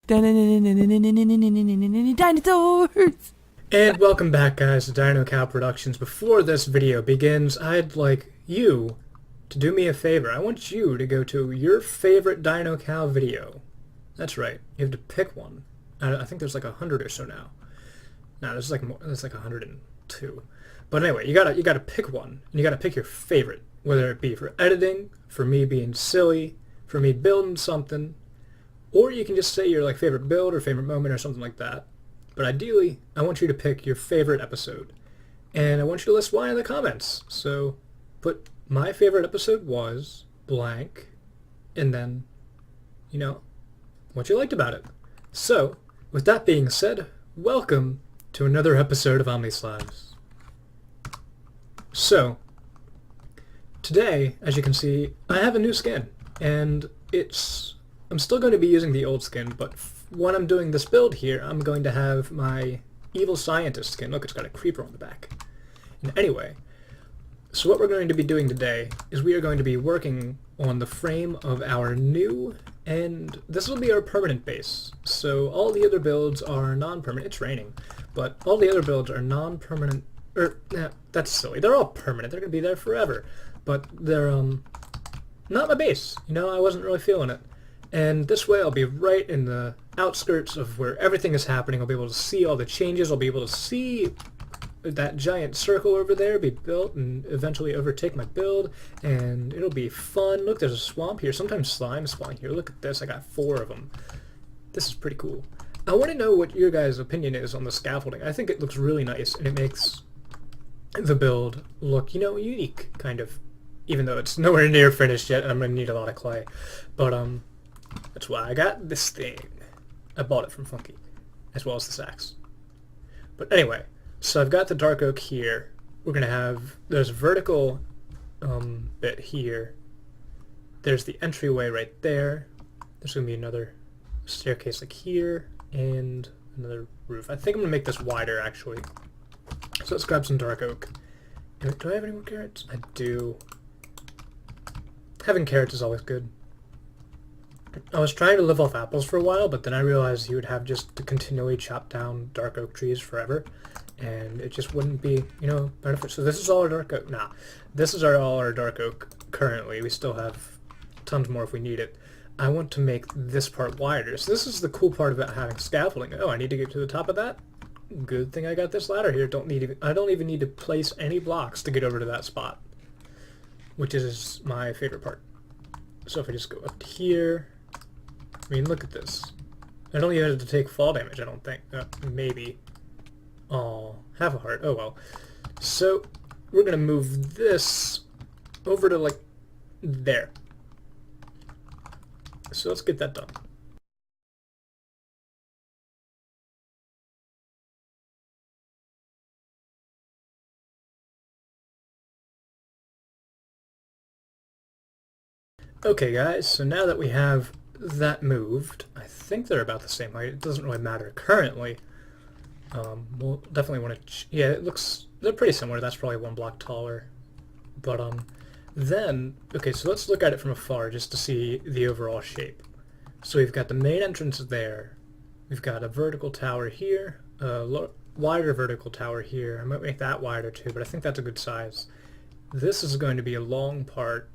Dinosaurs! And welcome back, guys, to Dinocow Productions. Before this video begins, I'd like you to do me a favor. I want you to go to your favorite Dinocow video. That's right. You have to pick one. I think there's like 100 or so now. No, there's like more. There's like 102. But anyway, you gotta pick one, and you gotta pick your favorite, whether it be for editing, for me being silly, for me building something, or you can just say your like favorite build or favorite moment or something like that. But ideally, I want you to pick your favorite episode. And I want you to list why in the comments. So put my favorite episode was blank, and then, what you liked about it. So, with that being said, welcome to another episode of Omnislabs. So, today, as you can see, I have a new skin. And I'm still going to be using the old skin, but when I'm doing this build here, I'm going to have my evil scientist skin. Look, it's got a creeper on the back. And anyway, so what we're going to be doing today is we are going to be working on the frame of our new, and this will be our permanent base. So all the other builds are non-permanent. It's raining, but all the other builds are non-permanent. That's silly. They're all permanent. They're going to be there forever. But they're not my base. I wasn't really feeling it. And this way I'll be right in the outskirts of where everything is happening. I'll be able to see all the changes. I'll be able to see that giant circle over there be built and eventually overtake my build. And it'll be fun. Look, there's a swamp here. Sometimes slime spawn here. Look at this. I got 4 of them. This is pretty cool. I want to know what your guys' opinion is on the scaffolding. I think it looks really nice, and it makes the build look, unique, kind of. Even though it's nowhere near finished yet, and I'm going to need a lot of clay. But, that's why I got this thing. I bought it from Funky, as well as the sacks. But anyway, so I've got the dark oak here. We're going to have, there's a vertical bit here. There's the entryway right there. There's going to be another staircase like here, and another roof. I think I'm going to make this wider, actually. So let's grab some dark oak. And do I have any more carrots? I do. Having carrots is always good. I was trying to live off apples for a while, but then I realized you would have just to continually chop down dark oak trees forever, and it just wouldn't be, beneficial. So this is all our dark oak. Nah, this is all our dark oak currently. We still have tons more if we need it. I want to make this part wider. So this is the cool part about having scaffolding. Oh, I need to get to the top of that? Good thing I got this ladder here. I don't even need to place any blocks to get over to that spot, which is my favorite part. So if I just go up here, I mean, look at this. I don't even have to take fall damage, I don't think. Maybe. Oh, half a heart. Oh well. So, we're going to move this over to, like, there. So let's get that done. Okay, guys, so now that we have that moved, I think they're about the same height. It doesn't really matter currently. We'll definitely want to... yeah, it looks... they're pretty similar. That's probably 1 block taller. But, then... okay, so let's look at it from afar just to see the overall shape. So we've got the main entrance there. We've got a vertical tower here. A wider vertical tower here. I might make that wider too, but I think that's a good size. This is going to be a long part.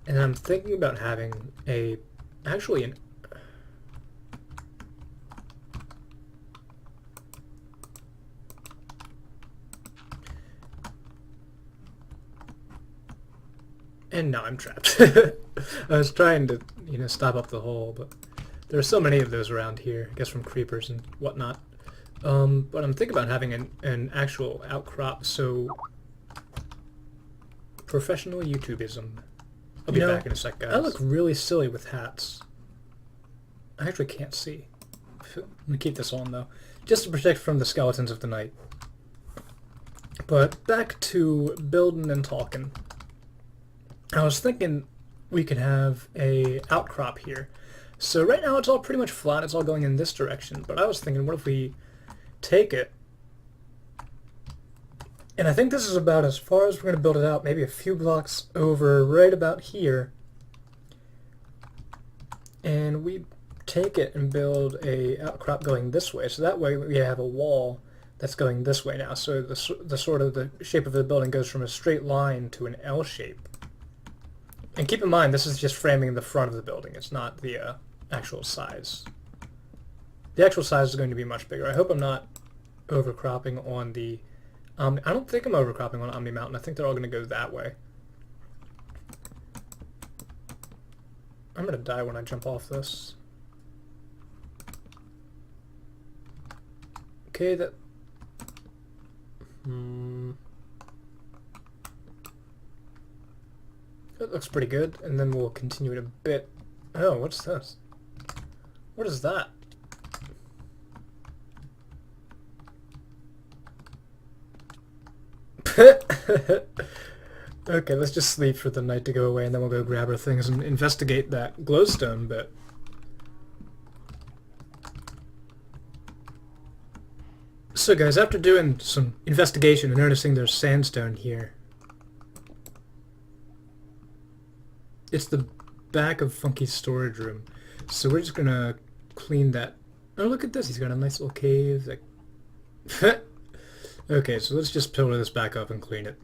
And I'm thinking about having actually an... and now I'm trapped. I was trying to, stop up the hole, but there are so many of those around here, I guess from creepers and whatnot. But I'm thinking about having an actual outcrop, so... professional YouTubeism. I'll be back in a sec, guys. I look really silly with hats. I actually can't see. I'm gonna keep this on, though, just to protect from the skeletons of the night. But back to building and talking. I was thinking we could have a outcrop here. So right now it's all pretty much flat. It's all going in this direction. But I was thinking, what if we take it? And I think this is about as far as we're going to build it out, maybe a few blocks over right about here. And we take it and build a outcrop going this way. So that way we have a wall that's going this way now. So the sort of the shape of the building goes from a straight line to an L shape. And keep in mind, this is just framing the front of the building. It's not the actual size. The actual size is going to be much bigger. I hope I'm not overcropping on the... I don't think I'm overcropping on Omni Mountain. I think they're all going to go that way. I'm going to die when I jump off this. Okay, that... That looks pretty good, and then we'll continue it a bit. Oh, what's this? What is that? Okay, let's just sleep for the night to go away, and then we'll go grab our things and investigate that glowstone bit. So guys, after doing some investigation and noticing there's sandstone here, it's the back of Funky's storage room. So we're just gonna clean that. Oh, look at this, he's got a nice little cave. Like okay, so let's just pillar this back up and clean it.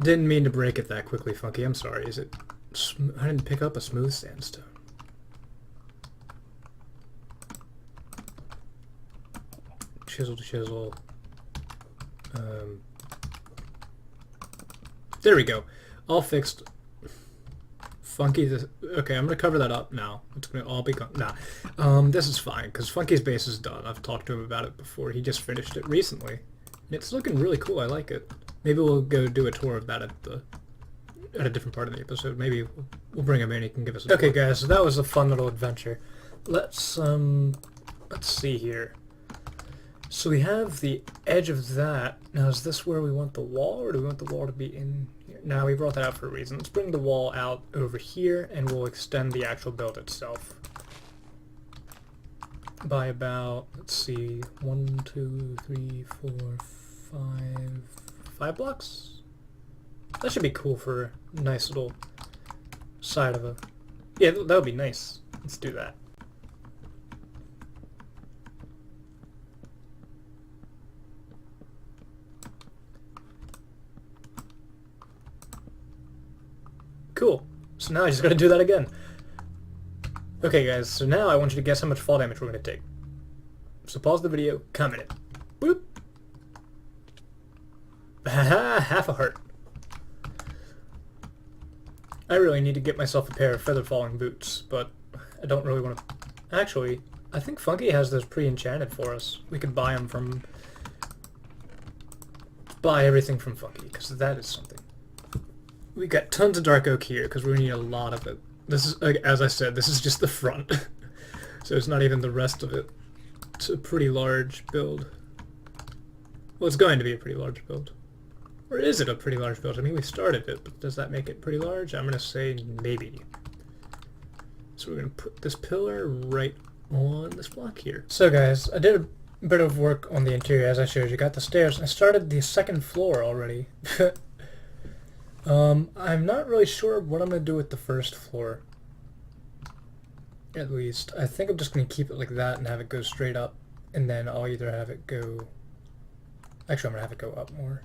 Didn't mean to break it that quickly, Funky. I'm sorry. Is it... I didn't pick up a smooth sandstone. Chisel to chisel. There we go. All fixed. Funky... Okay, I'm going to cover that up now. It's going to all be gone. Nah. This is fine, because Funky's base is done. I've talked to him about it before. He just finished it recently. And it's looking really cool. I like it. Maybe we'll go do a tour of that at a different part of the episode. Maybe we'll bring him in. He can give us a tour. Guys, so that was a fun little adventure. Let's see here. So we have the edge of that. Now, is this where we want the wall, or do we want the wall to be in here? Now, we brought that out for a reason. Let's bring the wall out over here, and we'll extend the actual build itself by about, let's see, 1, 2, 3, 4, 5 blocks? That should be cool for a nice little side of a... Yeah, that would be nice. Let's do that. Cool. So now I just gotta do that again. Okay guys, so now I want you to guess how much fall damage we're gonna take. So pause the video, comment it. Boop! Haha, half a heart. I really need to get myself a pair of feather falling boots, but I don't really want to... Actually, I think Funky has those pre-enchanted for us. We could buy them from... Buy everything from Funky, because that is something. We got tons of dark oak here, because we need a lot of it. This is, as I said, this is just the front. So it's not even the rest of it. It's a pretty large build. Well, it's going to be a pretty large build. Or is it a pretty large build? I mean, we started it, but does that make it pretty large? I'm going to say maybe. So we're going to put this pillar right on this block here. So guys, I did a bit of work on the interior, as I showed you. Got the stairs. I started the second floor already. I'm not really sure what I'm going to do with the first floor. At least. I think I'm just going to keep it like that and have it go straight up. And then I'll either have it go... Actually, I'm going to have it go up more.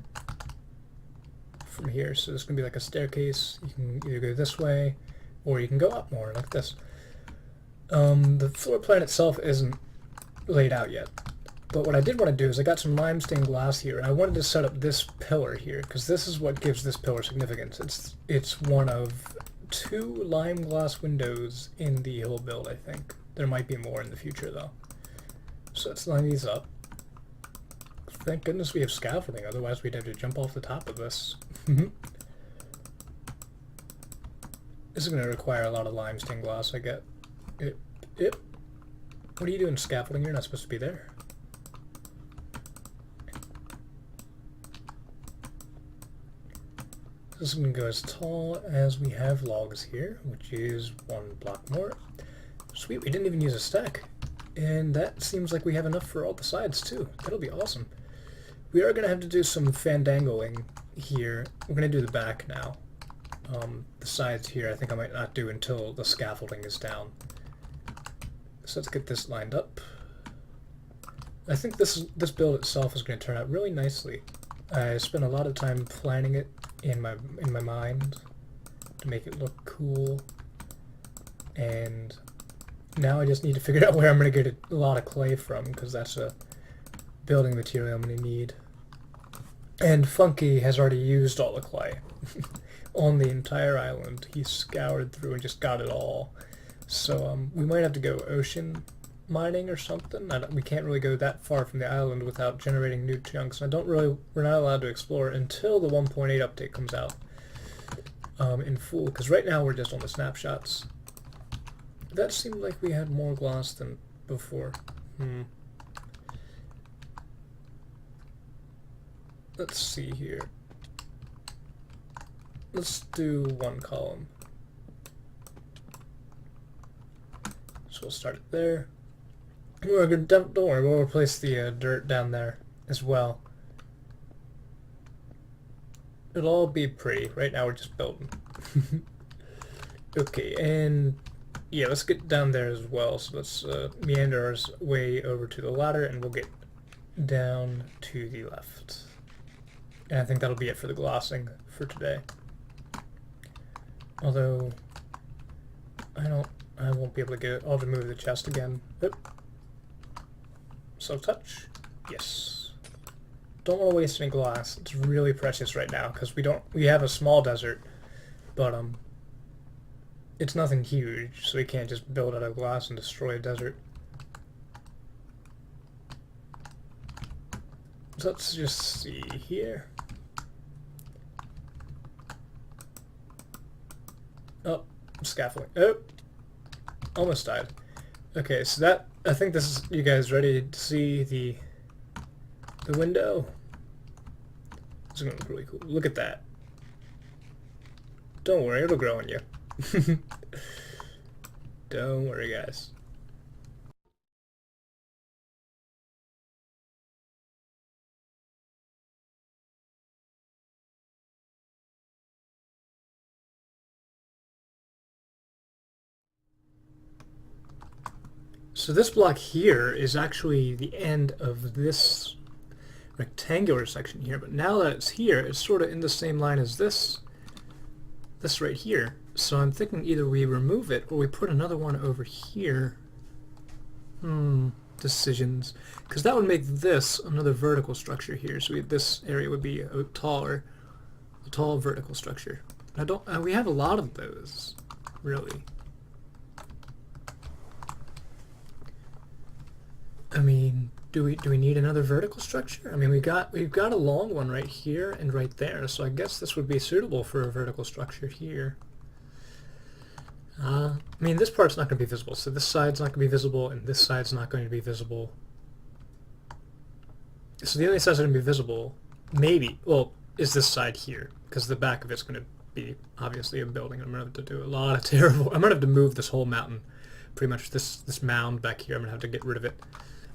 From here, so it's going to be like a staircase. You can either go this way, or you can go up more, like this. The floor plan itself isn't laid out yet, but what I did want to do is I got some limestone glass here, and I wanted to set up this pillar here, because this is what gives this pillar significance. It's one of 2 lime glass windows in the whole build, I think. There might be more in the future, though. So let's line these up. Thank goodness we have scaffolding, otherwise we'd have to jump off the top of this. This is going to require a lot of limestone glass, I get. What are you doing, scaffolding? You're not supposed to be there. This is going to go as tall as we have logs here, which is 1 block more. Sweet, we didn't even use a stack. And that seems like we have enough for all the sides, too. That'll be awesome. We are going to have to do some fandangling here. We're going to do the back now. The sides here I think I might not do until the scaffolding is down. So let's get this lined up. I think this build itself is going to turn out really nicely. I spent a lot of time planning it in my mind to make it look cool, and now I just need to figure out where I'm going to get a lot of clay from, because that's a building material I'm going to need. And Funky has already used all the clay on the entire island. He scoured through and just got it all. So we might have to go ocean mining or something. We can't really go that far from the island without generating new chunks. We're not allowed to explore until the 1.8 update comes out in full, because right now we're just on the snapshots. That seemed like we had more glass than before. Let's see here. Let's do one column. So we'll start it there. We're gonna, don't worry, we'll replace the dirt down there as well. It'll all be pretty. Right now we're just building. Okay, and yeah, let's get down there as well. So let's meander our way over to the ladder, and we'll get down to the left. And I think that'll be it for the glossing for today. Although I won't be able to get it. I'll have to move the chest again. Oop. So touch. Yes. Don't want to waste any glass. It's really precious right now because we have a small desert, but it's nothing huge, so we can't just build out of glass and destroy a desert. So let's just see here. Oh, scaffolding. Oh, almost died. Okay, so that, I think this is, you guys ready to see the window? It's gonna look really cool. Look at that. Don't worry, it'll grow on you. Don't worry, guys. So this block here is actually the end of this rectangular section here, but now that it's here, it's sort of in the same line as this right here. So I'm thinking either we remove it or we put another one over here. Decisions. Because that would make this another vertical structure here. So this area would be a tall vertical structure. We have a lot of those, really. I mean, do we need another vertical structure? I mean, we've got a long one right here and right there, so I guess this would be suitable for a vertical structure here. I mean, this part's not going to be visible, so this side's not going to be visible, and this side's not going to be visible. So the only side's going to be visible, maybe, well, is this side here, because the back of it's going to be obviously a building. I'm going to have to do a lot of terrible. I'm going to have to move this whole mountain, pretty much this mound back here. I'm going to have to get rid of it.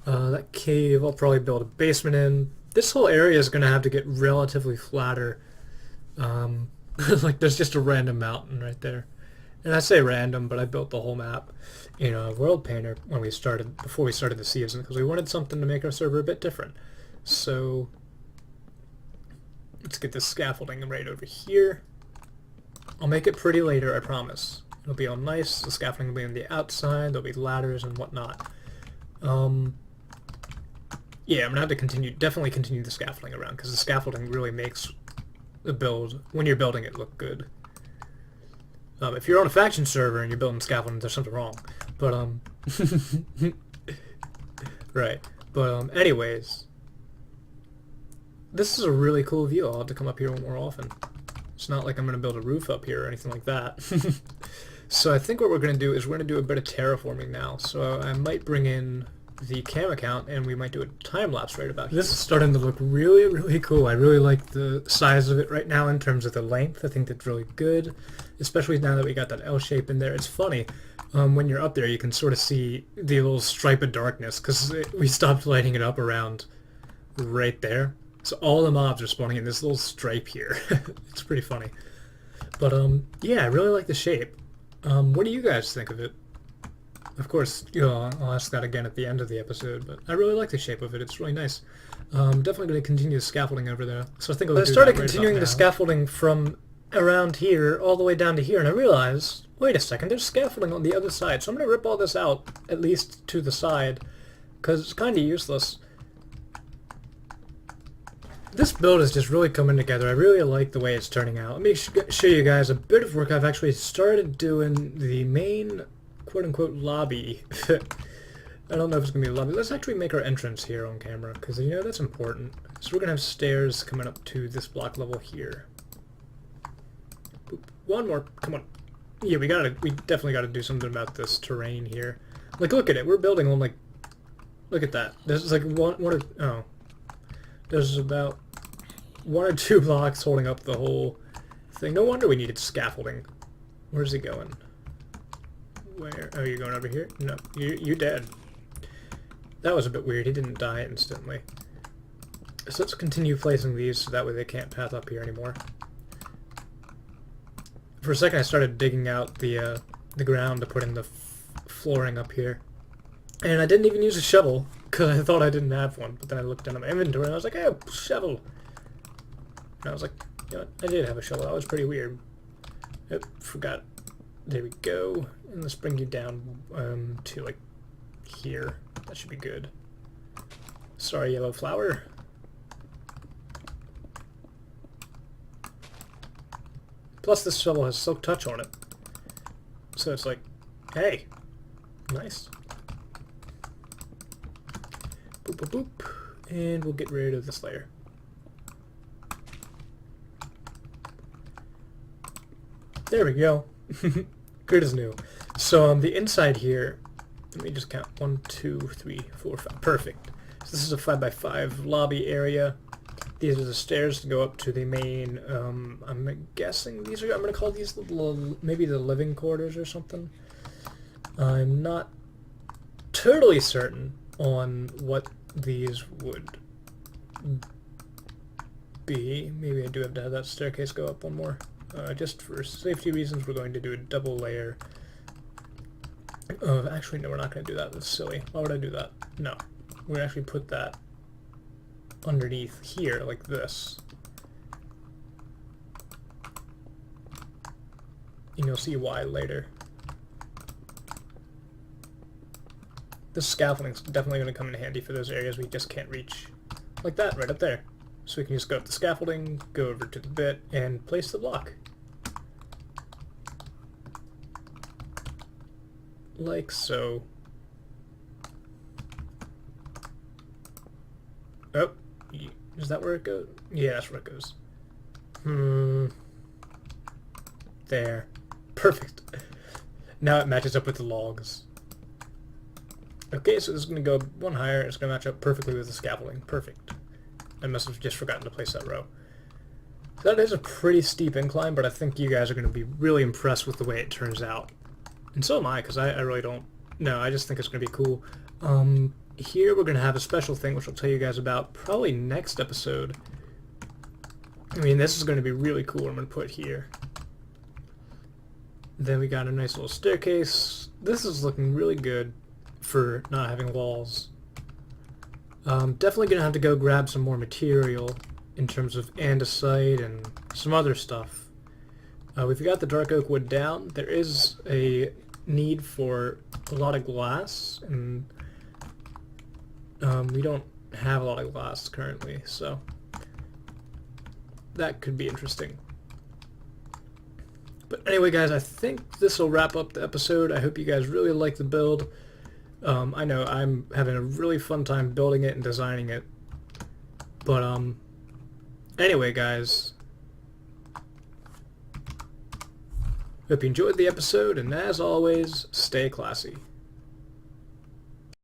That cave, I'll probably build a basement in. This whole area is going to have to get relatively flatter. Like there's just a random mountain right there. And I say random, but I built the whole map in a World Painter before we started the season, because we wanted something to make our server a bit different. So let's get this scaffolding right over here. I'll make it pretty later, I promise. It'll be all nice. The scaffolding will be on the outside. There'll be ladders and whatnot. Yeah, I'm gonna have to definitely continue the scaffolding around, because the scaffolding really makes the build, when you're building it, look good. If you're on a faction server and you're building scaffolding, there's something wrong. But right. But anyways, this is a really cool view. I'll have to come up here more often. It's not like I'm gonna build a roof up here or anything like that. So I think what we're gonna do is we're gonna do a bit of terraforming now. So I might bring in the cam account and we might do a time lapse right about here. This is starting to look really, really cool. I really like the size of it right now in terms of the length. I think that's really good, especially now that we got that L shape in there. It's funny, when you're up there you can sort of see the little stripe of darkness, because we stopped lighting it up around right there. So all the mobs are spawning in this little stripe here. It's pretty funny. But yeah, I really like the shape. What do you guys think of it? Of course, I'll ask that again at the end of the episode, but I really like the shape of it. It's really nice. Definitely going to continue the scaffolding over there. So I think I started continuing the scaffolding from around here all the way down to here, and I realized, wait a second, there's scaffolding on the other side. So I'm going to rip all this out, at least to the side, because it's kind of useless. This build is just really coming together. I really like the way it's turning out. Let me show you guys a bit of work I've actually started doing. The main quote-unquote lobby. I don't know if it's going to be a lobby. Let's actually make our entrance here on camera, because, you know, that's important. So we're going to have stairs coming up to this block level here. Boop. One more. Come on. Yeah, we definitely got to do something about this terrain here. Like, look at it. We're building on, like, look at that. There's, like, there's about 1 or 2 blocks holding up the whole thing. No wonder we needed scaffolding. Where's he going? Where? Oh, you're going over here? No, you're dead. That was a bit weird. He didn't die instantly. So let's continue placing these so that way they can't path up here anymore. For a second I started digging out the ground to put in the flooring up here. And I didn't even use a shovel, because I thought I didn't have one. But then I looked down at my inventory and I was like, oh, shovel! And I was like, you know what? I did have a shovel. That was pretty weird. Yep, forgot. There we go. And let's bring you down to, like, here. That should be good. Sorry, yellow flower. Plus this shovel has silk touch on it. So it's like, hey, nice. Boop, boop, boop. And we'll get rid of this layer. There we go. Good as new. So the inside here, let me just count. 1, 2, 3, 4, 5. Perfect. So this is a 5x5 lobby area. These are the stairs to go up to the main, I'm guessing these are, I'm going to call these maybe the living quarters or something. I'm not totally certain on what these would be. Maybe I do have to have that staircase go up one more. Just for safety reasons, we're going to do a double layer. Actually, no, we're not going to do that. That's silly. Why would I do that? No. We're going to actually put that underneath here, like this. And you'll see why later. This scaffolding is definitely going to come in handy for those areas we just can't reach. Like that, right up there. So we can just go up the scaffolding, go over to the bit, and place the block. Like so. Oh, is that where it goes? Yeah, that's where it goes. There. Perfect. Now it matches up with the logs. Okay, so this is going to go one higher. It's going to match up perfectly with the scaffolding. Perfect. I must have just forgotten to place that row. So that is a pretty steep incline, but I think you guys are going to be really impressed with the way it turns out. And so am I, because I really don't know. I just think it's going to be cool. Here we're going to have a special thing, which I'll tell you guys about probably next episode. I mean, this is going to be really cool. I'm going to put here. Then we got a nice little staircase. This is looking really good for not having walls. Definitely going to have to go grab some more material in terms of andesite and some other stuff. We've got the dark oak wood down. There is a need for a lot of glass, and we don't have a lot of glass currently, so that could be interesting. But anyway, guys, I think this will wrap up the episode. I hope you guys really like the build. I know I'm having a really fun time building it and designing it. But anyway, guys, hope you enjoyed the episode, and as always, stay classy.